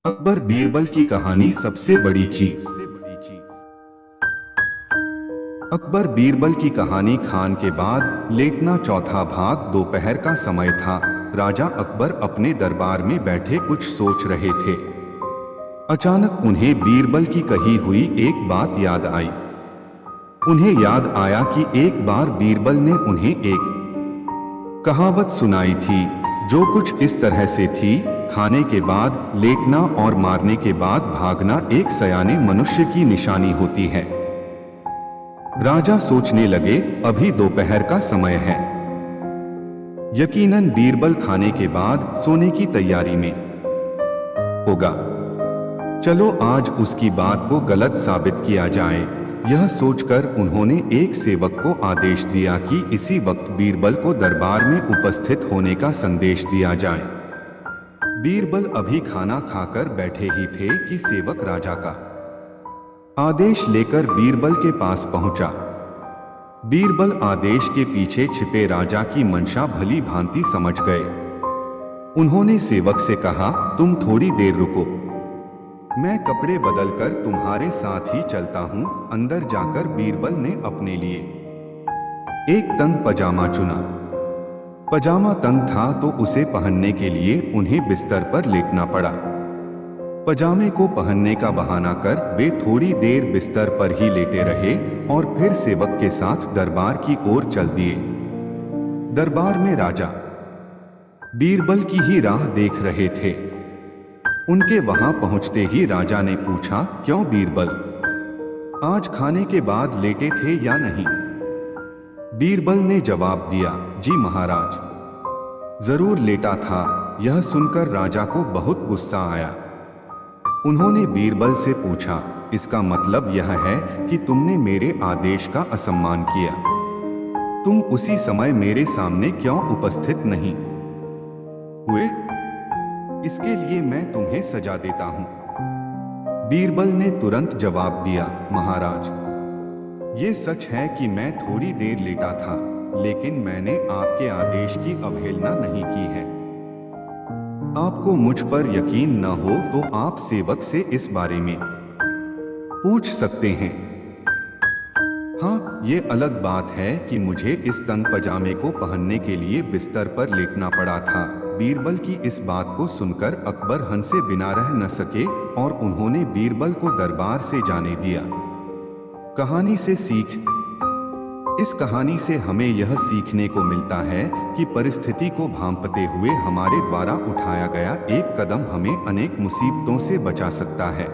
अकबर बीरबल की कहानी सबसे बड़ी चीज। अकबर बीरबल की कहानी खान के बाद लेटना चौथा भाग। दोपहर का समय था। राजा अकबर अपने दरबार में बैठे कुछ सोच रहे थे। अचानक उन्हें बीरबल की कही हुई एक बात याद आई। उन्हें याद आया कि एक बार बीरबल ने उन्हें एक कहावत सुनाई थी जो कुछ इस तरह से थी, खाने के बाद लेटना और मारने के बाद भागना एक सयाने मनुष्य की निशानी होती है। राजा सोचने लगे, अभी दोपहर का समय है। यकीनन बीरबल खाने के बाद सोने की तैयारी में होगा। चलो आज उसकी बात को गलत साबित किया जाए। यह सोचकर उन्होंने एक सेवक को आदेश दिया कि इसी वक्त बीरबल को दरबार में उपस्थित होने का संदेश दिया जाए। बीरबल अभी खाना खाकर बैठे ही थे कि सेवक राजा का आदेश लेकर बीरबल के पास पहुंचा। बीरबल आदेश के पीछे छिपे राजा की मंशा भली भांति समझ गए। उन्होंने सेवक से कहा, तुम थोड़ी देर रुको, मैं कपड़े बदलकर तुम्हारे साथ ही चलता हूं। अंदर जाकर बीरबल ने अपने लिए एक तंग पजामा चुना। पजामा तंग था तो उसे पहनने के लिए उन्हें बिस्तर पर लेटना पड़ा। पजामे को पहनने का बहाना कर वे थोड़ी देर बिस्तर पर ही लेटे रहे और फिर सेवक के साथ दरबार की ओर चल दिए। दरबार में राजा बीरबल की ही राह देख रहे थे। उनके वहां पहुंचते ही राजा ने पूछा, क्यों बीरबल, आज खाने के बाद लेटे थे या नहीं? बीरबल ने जवाब दिया, जी महाराज, जरूर लेटा था। यह सुनकर राजा को बहुत गुस्सा आया। उन्होंने बीरबल से पूछा, इसका मतलब यह है कि तुमने मेरे आदेश का असम्मान किया। तुम उसी समय मेरे सामने क्यों उपस्थित नहीं हुए? इसके लिए मैं तुम्हें सजा देता हूं। बीरबल ने तुरंत जवाब दिया, महाराज, ये सच है कि मैं थोड़ी देर लेटा था, लेकिन मैंने आपके आदेश की अवहेलना नहीं की है। आपको मुझ पर यकीन न हो तो आप सेवक से इस बारे में पूछ सकते हैं। हाँ, ये अलग बात है कि मुझे इस तंग पजामे को पहनने के लिए बिस्तर पर लेटना पड़ा था। बीरबल की इस बात को सुनकर अकबर हंसे बिना रह न सके और उन्होंने बीरबल को दरबार से जाने दिया। कहानी से सीख। इस कहानी से हमें यह सीखने को मिलता है कि परिस्थिति को भांपते हुए हमारे द्वारा उठाया गया एक कदम हमें अनेक मुसीबतों से बचा सकता है।